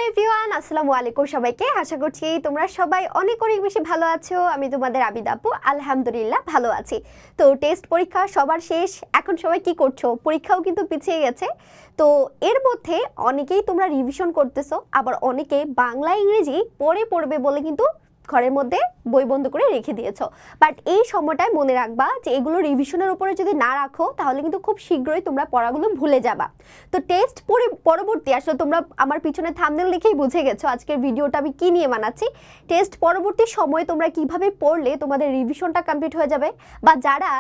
Everyone, আসসালামু আলাইকুম সবাইকে। আশা করছি তোমরা সবাই অনেক অনেক বেশি ভালো আছো। আমি তোমাদের আবিদ আপু, আলহামদুলিল্লাহ ভালো আছি। তো টেস্ট পরীক্ষা সবার শেষ, এখন সবাই কি করছো? পরীক্ষাও কিন্তু পিছিয়ে গেছে। তো এর মধ্যে অনেকেই তোমরা রিভিশন করতেছো, আবার অনেকে বাংলা ইংরেজি পড়ে পড়বে বলে কিন্তু ঘরের মধ্যে বই বন্ধ করে রেখে দিয়েছো। বাট এই সময়টায় মনে রাখবা যে এগুলো রিভিশনের উপরে যদি না রাখো তাহলে কিন্তু খুব শীঘ্রই তোমরা পড়াগুলো ভুলে যাবা। তো টেস্ট পরবর্তী, আসলে তোমরা আমার পিছনে থাম্বনেল দেখেই বুঝে গেছো আজকের ভিডিওটা আমি কি নিয়ে বানাচ্ছি। টেস্ট পরবর্তী সময়ে তোমরা কিভাবে পড়লে তোমাদের রিভিশনটা কমপ্লিট হয়ে যাবে, বা যারা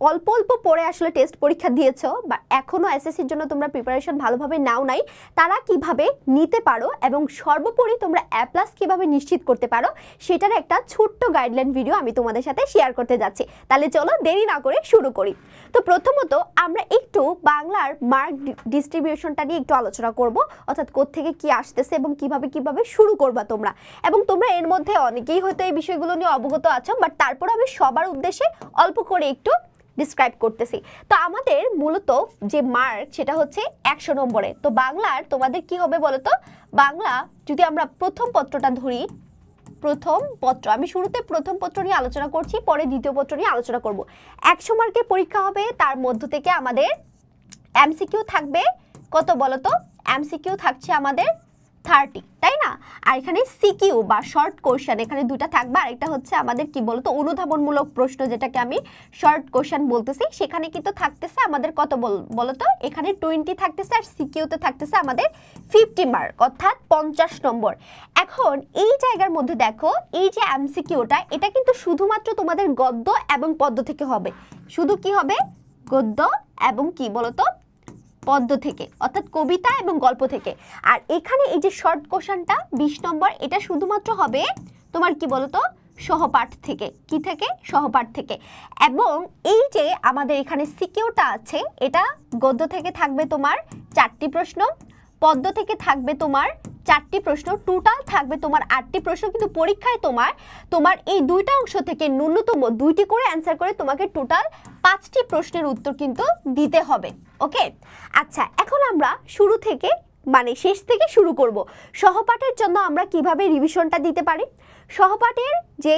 অল্প অল্প পড়ে আসলে টেস্ট পরীক্ষা দিয়েছো বা এখনো এসএসসির জন্য তোমরা প্রিপারেশন ভালোভাবে নাও নাই, তারা কিভাবে নিতে পারো এবং সর্বোপরি তোমরা A+ কিভাবে নিশ্চিত করতে পারো সেটার একটা ছোট্ট গাইডলাইন ভিডিও আমি তোমাদের সাথে শেয়ার করতে যাচ্ছি। তাহলে চলো দেরি না করে শুরু করি। তো প্রথমত আমরা একটু বাংলার মার্ক ডিস্ট্রিবিউশনটা নিয়ে একটু আলোচনা করব, অর্থাৎ কোত্থেকে কি আসতেছে এবং কিভাবে শুরু করবা তোমরা। এবং তোমরা এর মধ্যে অনেকেই হয়তো এই বিষয়গুলো নিয়ে অবগত আছো, বাট তারপর আমি সবার উদ্দেশ্যে অল্প করে একটু ডিসক্রাইব করতেছি। তো আমাদের মূলত যে মার্ক সেটা হচ্ছে 100 নম্বরে। তো বাংলার তোমাদের কি হবে বলো তো? বাংলা যদি আমরা প্রথম পত্রটা ধরি, প্রথম পত্র, আমি শুরুতে প্রথম পত্র নিয়ে আলোচনা করছি, পরে দ্বিতীয় পত্র নিয়ে আলোচনা করব। 100 মার্কের পরীক্ষা হবে, তার মধ্য থেকে আমাদের এমসিকিউ থাকবে কত বলো তো? এমসিকিউ থাকছে আমাদের 30, তাই না? আর এখানে সিকিউ বা শর্ট কোশ্চেন এখানে দুটো থাকবে, আর একটা হচ্ছে আমাদের কি বলতো অনুধাবনমূলক প্রশ্ন, যেটাকে আমি শর্ট কোশ্চেন বলতেছি। সেখানে কিন্তু থাকতেছে আমাদের কত বলতো? এখানে 20 থাকতেছে, আর সিকিউতে থাকতেছে আমাদের 50 মার্ক, অর্থাৎ 50 নম্বর। এখন এই জায়গার মধ্যে দেখো, এই যে এমসিকিউটা, এটা কিন্তু শুধুমাত্র তোমাদের গদ্য এবং পদ্য থেকে হবে। শুধু কি হবে? গদ্য এবং কি বলতো পদ্য থেকে, অর্থাৎ কবিতা এবং গল্প থেকে। আর এখানে এই যে শর্ট কোশ্চেনটা 20 নম্বর, এটা শুধুমাত্র হবে তোমার কি বলতো সহপাঠ থেকে। কি থেকে? সহপাঠ থেকে। এবং এই যে আমাদের এখানে সিকিউটা আছে, এটা গদ্য থেকে থাকবে তোমার 4টি প্রশ্ন, পদ্য থেকে থাকবে তোমার 4টি প্রশ্ন, টোটাল থাকবে তোমার 8টি প্রশ্ন। কিন্তু পরীক্ষায় তোমার এই দুইটা অংশ থেকে ন্যূনতম 2টি করে অ্যান্সার করে তোমাকে টোটাল 5টি প্রশ্নের উত্তর কিন্তু দিতে হবে। ওকে, আচ্ছা, এখন আমরা শুরু থেকে মানে শেষ থেকে শুরু করব। সহপাঠের জন্য আমরা কিভাবে রিভিশনটা দিতে পারি? সহপাঠের যে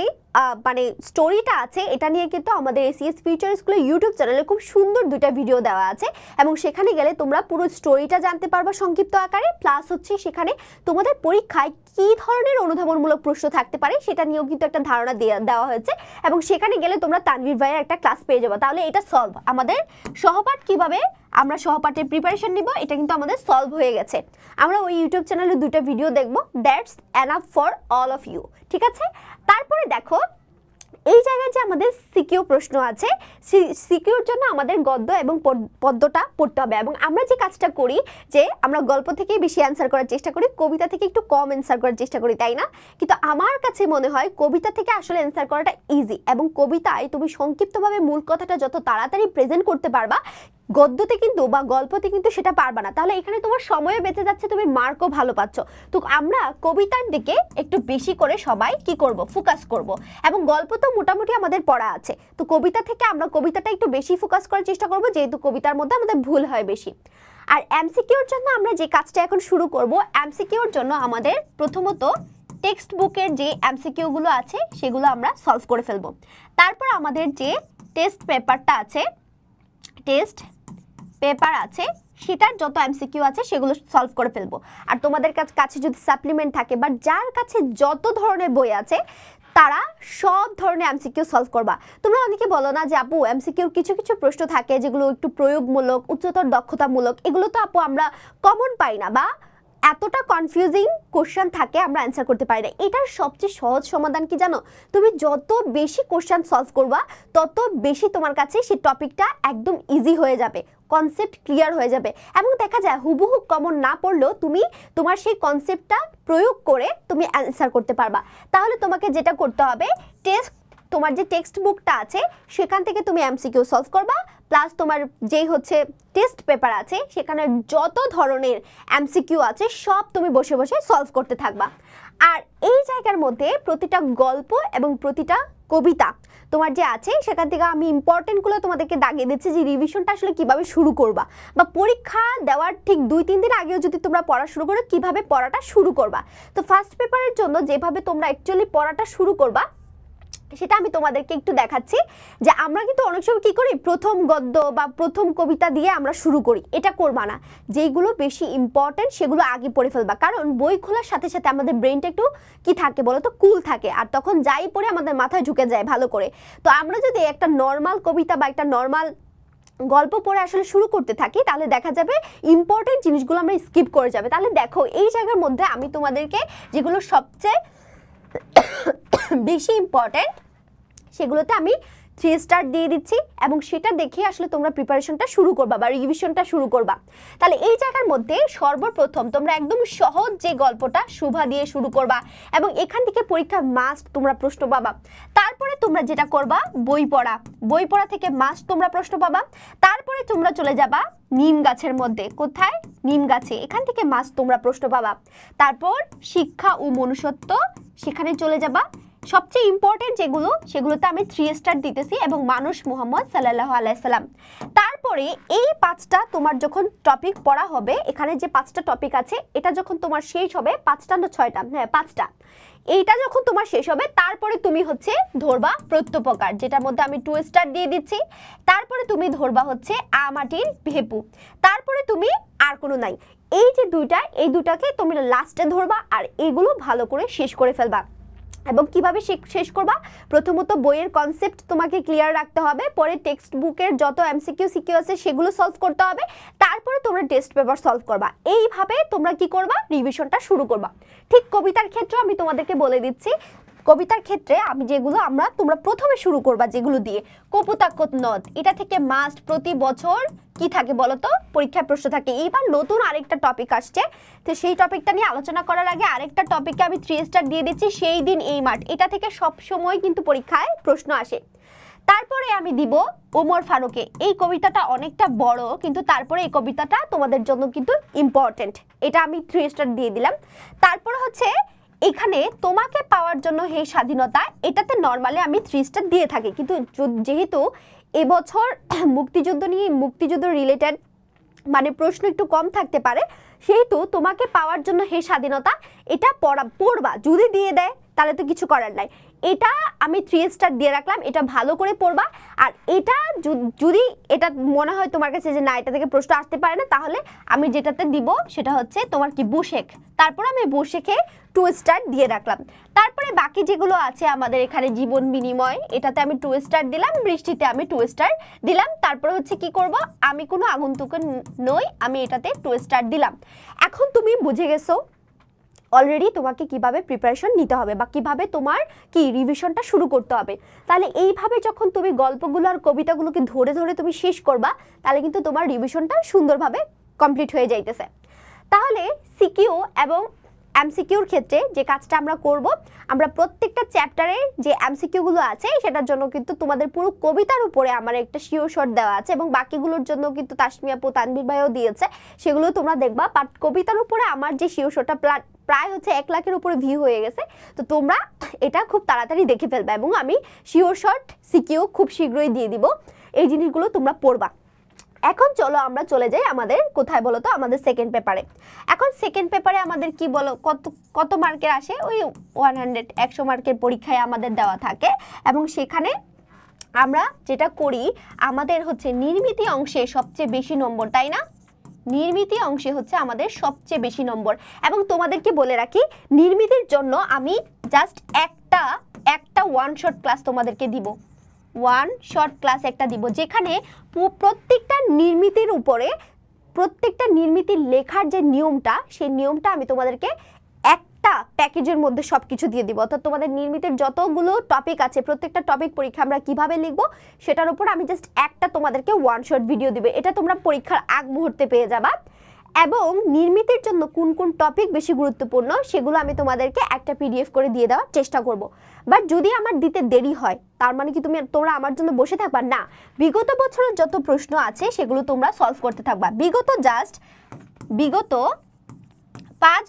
মানে স্টোরিটা আছে, এটা নিয়ে কিন্তু আমাদের এসিএস ফিউচার স্কুলের ইউটিউব চ্যানেলে খুব সুন্দর 2টা ভিডিও দেওয়া আছে, এবং সেখানে গেলে তোমরা পুরো স্টোরিটা জানতে পারবা সংক্ষিপ্ত আকারে। প্লাস হচ্ছে সেখানে তোমাদের পরীক্ষায় কী ধরনের অনুধাবনমূলক প্রশ্ন থাকতে পারে সেটা নিয়েও কিন্তু একটা ধারণা দেওয়া হয়েছে, এবং সেখানে গেলে তোমরা তানভীর ভাইয়ের একটা ক্লাস পেয়ে যাবে। তাহলে এটা সলভ, আমাদের সহপাঠ কিভাবে আমরা সহপাঠের প্রিপারেশন নিব, এটা কিন্তু আমাদের সলভ হয়ে গেছে। আমরা ওই ইউটিউব চ্যানেলে 2টা ভিডিও দেখবো, that's enough for all of you, ঠিক আছে? তারপরে দেখো, এই জায়গায় যে আমাদের সিকিউ প্রশ্ন আছে, সিকিউর জন্য আমাদের গদ্য এবং পদ্যটা পড়তে হবে। এবং আমরা যে কাজটা করি যে আমরা গল্প থেকেই বেশি অ্যান্সার করার চেষ্টা করি, কবিতা থেকে একটু কম অ্যান্সার করার চেষ্টা করি, তাই না? কিন্তু আমার কাছে মনে হয় কবিতা থেকে আসলে অ্যান্সার করাটা ইজি, এবং কবিতায় তুমি সংক্ষিপ্তভাবে মূল কথাটা যত তাড়াতাড়ি প্রেজেন্ট করতে পারবা, গদ্যতে কিন্তু বা গল্পতে কিন্তু সেটা পারবা না। তাহলে এখানে তোমার সময়ও বেঁচে যাচ্ছে, তুমি মার্কও ভালো পাচ্ছ। তো আমরা কবিতার দিকে একটু বেশি করে সবাই কি করব? ফোকাস করব। এবং গল্প তো মোটামুটি আমাদের পড়া আছে, তো কবিতা থেকে আমরা কবিতাটা একটু বেশি ফোকাস করার চেষ্টা করব, যেহেতু কবিতার মধ্যে আমাদের ভুল হয় বেশি। আর এমসিকিউর জন্য আমরা যে কাজটা এখন শুরু করব, এমসিকিউর জন্য আমাদের প্রথমত টেক্সট বুকের যে এমসিকিউগুলো আছে সেগুলো আমরা সলভ করে ফেলবো। তারপর আমাদের যে টেস্ট পেপারটা আছে, টেস্ট পেপার আছে, সেটার যত এমসিকিউ আছে সেগুলো সলভ করে ফেলবো। আর তোমাদের কাছে যদি সাপ্লিমেন্ট থাকে বা যার কাছে যত ধরনের বই আছে, তারা সব ধরনের এমসিকিউ সলভ করবা। তোমরা অনেকে বলো না যে আপু এমসিকিউর কিছু কিছু প্রশ্ন থাকে যেগুলো একটু প্রয়োগমূলক, উচ্চতর দক্ষতামূলক, এগুলো তো আপু আমরা কমন পাই না, বা এতটা কনফিউজিং কোশ্চেন থাকে আমরা অ্যান্সার করতে পারি না। এটার সবচেয়ে সহজ সমাধান কি জানো? তুমি যত বেশি কোশ্চেন সলভ করবা তত বেশি তোমার কাছে সেই টপিকটা একদম ইজি হয়ে যাবে, কনসেপ্ট ক্লিয়ার হয়ে যাবে। এবং দেখা যায় হুবহু কমন না পড়লেও তুমি তোমার সেই কনসেপ্টটা প্রয়োগ করে তুমি অ্যান্সার করতে পারবা। তাহলে তোমাকে যেটা করতে হবে, তোমার যে টেক্সট বুকটা আছে সেখান থেকে তুমি এমসিকিউ সলভ করবা, প্লাস তোমার যেই হচ্ছে টেস্ট পেপার আছে সেখানে যত ধরনের এমসিকিউ আছে সব তুমি বসে বসে সলভ করতে থাকবা। আর এই জায়গার মধ্যে প্রতিটা গল্প এবং প্রতিটা কবিতা তোমার যে আছে সেখান থেকে আমি ইম্পর্টেন্টগুলো তোমাদেরকে দাগিয়ে দিচ্ছি যে রিভিশনটা আসলে কিভাবে শুরু করবা, বা পরীক্ষা দেওয়ার ঠিক 2-3 দিন আগেও যদি তোমরা পড়া শুরু করো কিভাবে পড়াটা শুরু করবা। তো ফার্স্ট পেপারের জন্য যেভাবে তোমরা অ্যাকচুয়ালি পড়াটা শুরু করবা সেটা আমি তোমাদেরকে একটু দেখাচ্ছি। যে আমরা কিন্তু অনেক সময় কি করি, প্রথম গদ্য বা প্রথম কবিতা দিয়ে আমরা শুরু করি, এটা করবা না। যেগুলো বেশি ইম্পর্টেন্ট সেগুলো আগে পড়ে ফেলবা, কারণ বই খোলার সাথে সাথে আমাদের ব্রেনটা একটু কি থাকে বলো তো, কুল থাকে, আর তখন যাই পড়ে আমাদের মাথায় ঢুকে যায় ভালো করে। তো আমরা যদি একটা নর্মাল কবিতা বা একটা নর্মাল গল্প পড়ে আসলে শুরু করতে থাকি তাহলে দেখা যাবে ইম্পর্টেন্ট জিনিসগুলো আমরা স্কিপ করে যাবে। তাহলে দেখো এই জায়গার মধ্যে আমি তোমাদেরকে যেগুলো সবচেয়ে বেশি ইম্পর্টেন্ট সেগুলোতে আমি 3 স্টার দিয়ে দিচ্ছি, এবং সেটা দেখে আসলে তোমরা প্রিপারেশনটা শুরু করবা বা রিভিশনটা শুরু করবা। তাহলে এই জায়গার মধ্যে সর্বপ্রথম তোমরা একদম সহজ যে গল্পটা শুভা দিয়ে শুরু করবা, এবং এখান থেকে পরীক্ষা মাস্ট তোমরা প্রশ্ন পাবা। তারপরে তোমরা যেটা করবা বই পড়া থেকে মাস্ট তোমরা প্রশ্ন পাবা। তারপরে তোমরা চলে যাবা নিম গাছের মধ্যে, কোথায়, নিম গাছে, এখান থেকে মাস্ট তোমরা প্রশ্ন পাবা। তারপর শিক্ষা ও মনুষ্যত্ব, সেখানে চলে যাবা। সবচেয়ে ইম্পর্টেন্ট যেগুলো সেগুলোতে আমি 3 স্টার দিতেছি, এবং মানুষ মুহাম্মদ সাল্লাল্লাহু আলাইহি সাল্লাম। তারপরে এই 5টা তোমার যখন টপিক পড়া হবে, এখানে যে 5টা টপিক আছে এটা যখন তোমার শেষ হবে, 5টা না 6টা, হ্যাঁ 5টা, এইটা যখন তোমার শেষ হবে তারপরে তুমি হচ্ছে ধরবা প্রত্যুপকার, যেটার মধ্যে আমি 2 স্টার দিয়ে দিচ্ছি। তারপরে তুমি ধরবা হচ্ছে মাটির ভেপু। তারপরে তুমি আর কোনো নাই, এই যে এই দুটাকে তুমি লাস্টে ধরবা, আর এগুলো ভালো করে শেষ করে ফেলবা। এবং কিভাবে শেষ করবা, প্রথমত বইয়ের কনসেপ্ট তোমাকে ক্লিয়ার রাখতে হবে, পরে টেক্সট বুকের যত এমসিকিউ সিকিউ আছে সেগুলো সলভ করতে হবে, তারপরে তোমরা টেস্ট পেপার সলভ করবা। এইভাবে তোমরা কি করবা, রিভিশনটা শুরু করবা। ঠিক কবিতার ক্ষেত্রে আমি তোমাদেরকে বলে দিচ্ছি, কবিতার ক্ষেত্রে আমি যেগুলো তোমরা প্রথমে শুরু করবা যেগুলো দিয়ে, কপোতাক্ষ নদ, এটা থেকে মাস্ট প্রতি বছর কি থাকে বলো তো, পরীক্ষায় প্রশ্ন থাকে। এইবার নতুন আরেকটা টপিক আসছে, তো সেই টপিকটা নিয়ে আলোচনা করার আগে আরেকটা টপিকে আমি 3 স্টার দিয়ে দিচ্ছি, সেই দিন এই মাঠ, এটা থেকে সব সময় কিন্তু পরীক্ষায় প্রশ্ন আসে। তারপরে আমি দিব ওমর ফারুকে, এই কবিতাটা অনেকটা বড়, কিন্তু তারপরে এই কবিতাটা তোমাদের জন্য কিন্তু ইম্পর্টেন্ট, এটা আমি 3 স্টার দিয়ে দিলাম। তারপরে হচ্ছে এখানে তোমাকে পাওয়ার জন্য হে স্বাধীনতা, এটাতে নর্মালি আমি 3 স্টার দিয়ে থাকি, কিন্তু যেহেতু এবছর মুক্তিযুদ্ধ রিলেটেড মানে প্রশ্ন একটু কম থাকতে পারে, সেহেতু তোমাকে পাওয়ার জন্য হে স্বাধীনতা এটা পড়বা, যদি দিয়ে দেয় তাহলে তো কিছু করার নাই, এটা আমি 3 স্টার দিয়ে রাখলাম, এটা ভালো করে পড়বা। আর এটা যদি এটা মনে হয় তোমার কাছে যে না এটা থেকে প্রশ্ন আসতে পারে না, তাহলে আমি যেটাতে দিব সেটা হচ্ছে তোমার কি বুশেখ, তারপর আমি বুশেখে 2 স্টার দিয়ে রাখলাম। তারপরে বাকি যেগুলো আছে আমাদের এখানে জীবন বিনিময়, এটাতে আমি 2 স্টার দিলাম, বৃষ্টিতে আমি 2 স্টার দিলাম। তারপরে হচ্ছে কি করব, আমি কোনো আগন্তুক নই, আমি এটাতে 2 স্টার দিলাম। এখন তুমি বুঝে গেছো অলরেডি তোমাকে কিভাবে প্রিপারেশন নিতে হবে বা কিভাবে তোমার কি রিভিশনটা শুরু করতে হবে। তাহলে এইভাবে যখন তুমি গল্পগুলো আর কবিতাগুলোকে ধরে ধরে তুমি শেষ করবা, তাহলে কিন্তু তোমার রিভিশনটা সুন্দরভাবে কমপ্লিট হয়ে যাইতেছে। তাহলে সিকিউ এবং এমসিকিউর ক্ষেত্রে যে কাজটা আমরা করব, আমরা প্রত্যেকটা চ্যাপ্টারে যে এমসিকিউগুলো আছে সেটার জন্য কিন্তু তোমাদের পুরো কবিতার উপরে আমার একটা শিওর শট দেওয়া আছে, এবং বাকিগুলোর জন্য কিন্তু তাসমিয়া আপু তানভীর ভাইও দিয়েছে, সেগুলো তোমরা দেখবা। বাট কবিতার উপরে আমার যে শিওর শটটা প্রায় হচ্ছে 1 লাখের উপরে ভিউ হয়ে গেছে, তো তোমরা এটা খুব তাড়াতাড়ি দেখে ফেলবে, এবং আমি শিওর শট সিকিউ খুব শীঘ্রই দিয়ে দিব। এই জিনিসগুলো তোমরা পড়বা। এখন চলো আমরা চলে যাই আমাদের কোথায় বলো তো, আমাদের সেকেন্ড পেপারে। এখন সেকেন্ড পেপারে আমাদের কি বলো, কত মার্কের আসে, ওই 100 মার্কের পরীক্ষায় আমাদের দেওয়া থাকে, এবং সেখানে আমরা যেটা করি আমাদের হচ্ছে নির্মিতি অংশে সবচেয়ে বেশি নম্বর, তাই না? নির্মিতি অংশে হচ্ছে আমাদের সবচেয়ে বেশি নম্বর। এবং তোমাদেরকে বলে রাখি, নির্মিতির জন্য আমি জাস্ট একটা 1 শর্ট ক্লাস তোমাদেরকে দিব, 1 শর্ট ক্লাস একটা দিব, যেখানে প্রত্যেকটা নির্মিতির উপরে, প্রত্যেকটা নির্মিতির লেখার যে নিয়মটা, সেই নিয়মটা আমি তোমাদেরকে একটা প্যাকেজের মধ্যে সবকিছু দিয়ে দিব। অর্থাৎ তোমাদের নির্মিতির যতগুলো টপিক আছে, প্রত্যেকটা টপিক পরীক্ষা আমরা কিভাবে লিখব সেটার উপর আমি জাস্ট একটা তোমাদেরকে 1 শর্ট ভিডিও দিবে, এটা তোমরা পরীক্ষার আগ মুহূর্তে পেয়ে যাবা। এবং নির্মিতির জন্য কোন কোন টপিক বেশি গুরুত্বপূর্ণ সেগুলো আমি তোমাদেরকে একটা পিডিএফ করে দিয়ে দেওয়ার চেষ্টা করব। বাট যদি আমার দিতে দেরি হয়, তার মানে কি তোমরা আমার জন্য বসে থাকবা না, বিগত বছরের যত প্রশ্ন আছে সেগুলো তোমরা সলভ করতে থাকবা। বিগত 5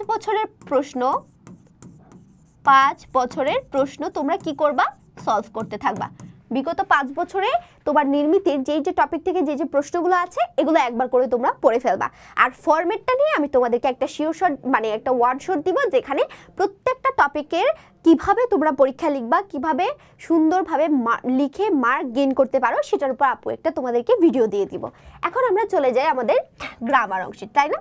বছরের প্রশ্ন তোমরা কি করবা, সলভ করতে থাকবা। বিগত 5 বছরে তোমার নির্মিতির যে টপিক থেকে যে প্রশ্নগুলো আছে এগুলো একবার করে তোমরা পড়ে ফেলবা। আর ফরম্যাটটা নিয়ে আমি তোমাদেরকে একটা শিওর শট মানে একটা ওয়ার্ড শট দিব, যেখানে প্রত্যেকটা টপিকের কিভাবে তোমরা পরীক্ষা লিখবা, কিভাবে সুন্দরভাবে লিখে মার্ক গেইন করতে পারো, সেটার উপর আপু একটা তোমাদেরকে ভিডিও দিয়ে দিব। এখন আমরা চলে যাই আমাদের গ্রামার অংশে, তাই না?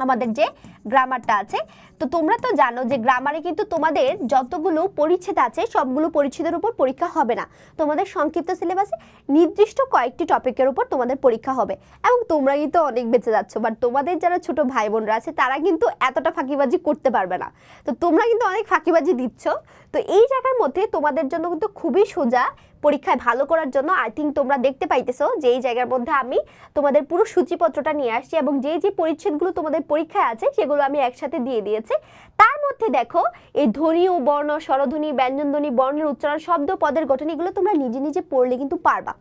আমাদের যে গ্রামারটা আছে, তো তোমরা তো জানো যে গ্রামারে কিন্তু তোমাদের যতগুলো পরিচ্ছেদ আছে সবগুলো পরিচ্ছেদের উপর পরীক্ষা হবে না। তোমাদের সংক্ষিপ্ত সিলেবাসে নির্দিষ্ট কয়েকটি টপিকের উপর তোমাদের পরীক্ষা হবে, এবং তোমরা কিন্তু অনেক বেঁচে যাচ্ছ। বাট তোমাদের যারা ছোট ভাই বোনরা আছে তারা কিন্তু এতটা ফাঁকিবাজি করতে পারবে না। তো তোমরা কিন্তু অনেক ফাঁকিবাজি দিচ্ছ। তো এই জায়গার মধ্যে তোমাদের জন্য কিন্তু খুবই সোজা পরীক্ষায় ভালো করার জন্য। আই থিঙ্ক তোমরা দেখতে পাইতেছো যে এই জায়গার মধ্যে আমি তোমাদের পুরো সূচিপত্রটা নিয়ে আসছি, এবং যে পরিচ্ছেদগুলো তোমাদের পরীক্ষায় আছে সেগুলো আমি একসাথে দিয়ে দিয়েছি। তার মধ্যে দেখো এই ধ্বনি ও বর্ণ, স্বরধ্বনি, ব্যঞ্জনধ্বনি, বর্ণের উচ্চারণ, শব্দ, পদের গঠন, এগুলো তোমরা নিজে নিজে পড়লে কিন্তু পারবা।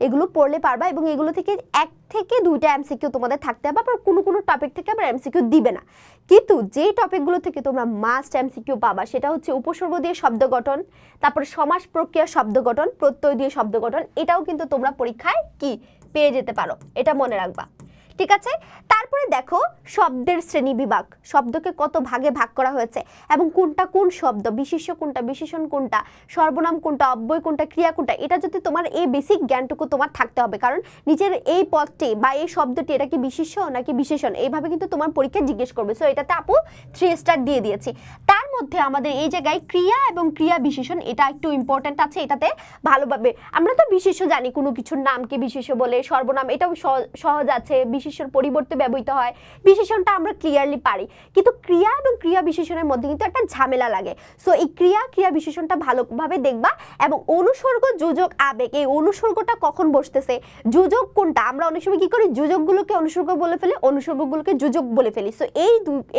এগুলো পড়লে পারবা, এবং এগুলো থেকে 1 থেকে 2টা এমসিকিউ তোমাদের থাকতে হবে। আবার কোনো টপিক থেকে আবার এমসিকিউ দিবে না। কিন্তু যে টপিকগুলো থেকে তোমরা মাস্ট এমসিকিউ পাবা সেটা হচ্ছে উপসর্গ দিয়ে শব্দ গঠন, তারপরে সমাস প্রক্রিয়া শব্দ গঠন, প্রত্যয় দিয়ে শব্দ গঠন। এটাও কিন্তু তোমরা পরীক্ষায় কি পেয়ে যেতে পারো, এটা মনে রাখবা, ঠিক আছে? তারপরে দেখো শব্দের শ্রেণী বিভাগ, শব্দকে কত ভাগে ভাগ করা হয়েছে এবং কোনটা কোন শব্দ, বিশেষ্য কোনটা, বিশেষণ কোনটা, সর্বনাম কোনটা, অব্যয় কোনটা, ক্রিয়া কোনটা, এটা যদি তোমার এই বেসিক জ্ঞানটুকু তোমার থাকতে হবে। কারণ নিচের এই পদটি বা এই শব্দটি এটা কি বিশেষ্য নাকি বিশেষণ, এইভাবে কিন্তু তোমার পরীক্ষায় জিজ্ঞেস করবে। সো এটাতে আপু 3 স্টার দিয়ে দিয়েছি। তার মধ্যে আমাদের এই জায়গায় ক্রিয়া এবং ক্রিয়া বিশেষণ এটা একটু ইম্পর্টেন্ট আছে। এটাতে ভালোভাবে আমরা তো বিশেষ্য জানি, কোনো কিছুর নামকে বিশেষ্য বলে, সর্বনাম এটাও সহজ আছে, বিশেষণ পরিবর্তে ব্যবহৃত হয়, বিশেষণটা আমরা ক্লিয়ারলি পারি। কিন্তু ক্রিয়া এবং ক্রিয়া বিশেষণের মধ্যে কিন্তু একটা ঝামেলা লাগে। সো এই ক্রিয়া বিশেষণটা ভালোভাবে দেখবা। এবং অনুসর্গ, যোজক, আবেগ, এই অনুসর্গটা কখন বসতেছে, যোজক কোনটা, আমরা অনেক সময় কি করি যোজকগুলোকে অনুসর্গ বলে ফেলি, অনুসর্গগুলোকে যোজক বলে ফেলি। সো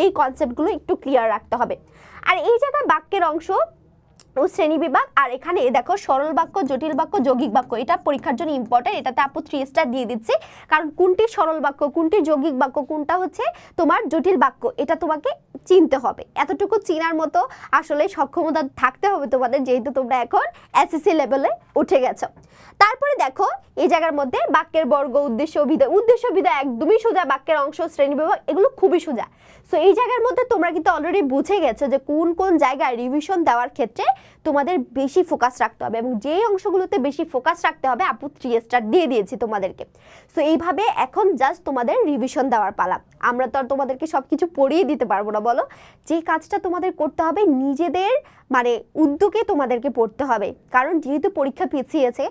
এই কনসেপ্টগুলো একটু ক্লিয়ার রাখতে হবে। আর এই জায়গায় বাক্যের অংশ ও শ্রেণী বিভাগ, আর এখানে দেখো সরল বাক্য, জটিল বাক্য, যৌগিক বাক্য, এটা পরীক্ষার জন্য ইম্পর্টেন্ট। এটাতে আপু 3 স্টার দিয়ে দিচ্ছি, কারণ কোনটি সরল বাক্য, কোনটি যৌগিক বাক্য, কোনটা হচ্ছে তোমার জটিল বাক্য, এটা তোমাকে চিনতে হবে। এতটুকু চিনার মতো আসলে সক্ষমতা থাকতে হবে তোমাদের, যেহেতু তোমরা এখন এসএসসি লেভেলে উঠে গেছো। তারপরে দেখো এই জায়গার মধ্যে বাক্যের বর্গ, উদ্দেশ্য, বিধেয়। উদ্দেশ্য, বিধেয় একদমই সোজা, বাক্যের অংশ, শ্রেণী বিভাগ এগুলো খুবই সোজা। সো এই জায়গার মধ্যে তোমরা কিন্তু অলরেডি বুঝে গেছো যে কোন কোন জায়গায় রিভিশন দেওয়ার ক্ষেত্রে তোমাদের বেশি ফোকাস রাখতে হবে, এবং যেই অংশগুলোতে বেশি ফোকাস রাখতে হবে আপু 3 স্টার দিয়ে দিয়েছি তোমাদেরকে। সো এইভাবে এখন জাস্ট তোমাদের রিভিশন দেওয়ার পালা। আমরা তো আর তোমাদেরকে সবকিছু পড়িয়ে দিতে পারবো না, বলো। যে কাজটা তোমাদের করতে হবে নিজেদের মানে উদ্যোগে তোমাদেরকে পড়তে হবে, কারণ যেহেতু পরীক্ষা পিছিয়েছে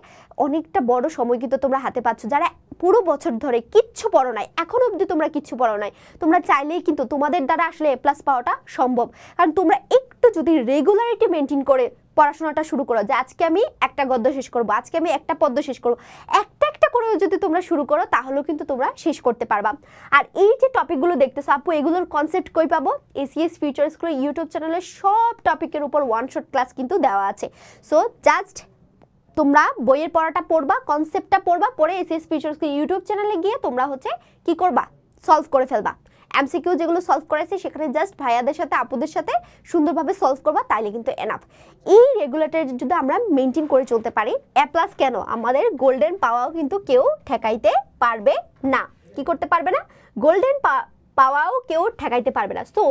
অনেকটা বড় সময় কিন্তু তোমরা হাতে পাচ্ছ। যারা পুরো বছর ধরে কিচ্ছু পড়ো নাই, এখন অবধি তোমরা কিচ্ছু পড়ো নাই, তোমরা চাইলেই কিন্তু তোমাদের দ্বারা আসলে A+ পাওয়াটা সম্ভব। কারণ তোমরা একটু যদি রেগুলারিটি মেনটেন করে পড়াশোনাটা শুরু করো, যে আজকে আমি একটা গদ্য শেষ করবো, আজকে আমি একটা পদ্য শেষ করবো, একটা করে যদি তোমরা শুরু করো তাহলেও কিন্তু তোমরা শেষ করতে পারবা। আর এই যে টপিকগুলো দেখতেছো আপু, এগুলোর কনসেপ্ট কই পাবো? ACS ফিউচার স্কুল ইউটিউব চ্যানেলে সব টপিকের উপর 1 শট ক্লাস কিন্তু দেওয়া আছে। সো জাস্ট তোমরা বইয়ের পড়াটা পড়বা, কনসেপ্টটা পড়বা, পড়ে ACS ফিউচার স্কুল ইউটিউব চ্যানেলে গিয়ে তোমরা হচ্ছে কি করবা, সলভ করে ফেলবা। এমসিকিউ যেগুলো সলভ করেছি সেখানে জাস্ট ভাইয়াদের সাথে আপুদের সাথে সুন্দরভাবে সলভ করবা, তাইলে কিন্তু এনাফ। এই রেগুলেটর যদি আমরা মেনটেন করে চলতে পারি, A+ কেন আমাদের গোল্ডেন পাওয়াও কিন্তু কেউ ঠেকাইতে পারবে না। কি করতে পারবে না? গোল্ডেন পাওয়াও কেউ ঠেকাইতে পারবে না। সো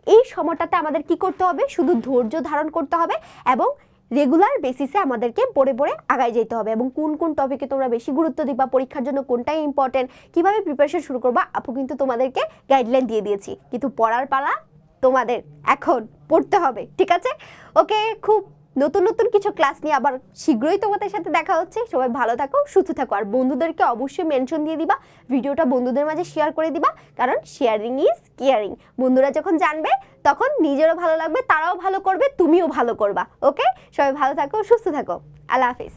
এই সময়টাতে আমাদের কি করতে হবে? শুধু ধৈর্য ধারণ করতে হবে এবং রেগুলার বেসিসে আমাদেরকে পড়ে পড়ে আগায় যেতে হবে। এবং কোন কোন টপিকে তোমরা বেশি গুরুত্ব দিবা, পরীক্ষার জন্য কোনটাই ইম্পর্টেন্ট, কিভাবে প্রিপারেশন শুরু করবা, আপু কিন্তু তোমাদেরকে গাইডলাইন দিয়ে দিয়েছি। কিন্তু পড়ার পালা তোমাদের এখন পড়তে হবে, ঠিক আছে? ওকে, খুব নতুন কিছু ক্লাস নিয়ে আবার শীঘ্রই তোমাদের সাথে দেখা হচ্ছে। সবাই ভালো থাকো, সুস্থ থাকো, আর বন্ধুদেরকে অবশ্যই মেনশন দিয়ে দিবা, ভিডিওটা বন্ধুদের মাঝে শেয়ার করে দিবা, কারণ শেয়ারিং ইজ কেয়ারিং। বন্ধুরা যখন জানবে তখন নিজেরও ভালো লাগবে, তারাও ভালো করবে, তুমিও ভালো করবা। ওকে, সবাই ভালো থাকো, সুস্থ থাকো, আল্লাহ হাফিজ।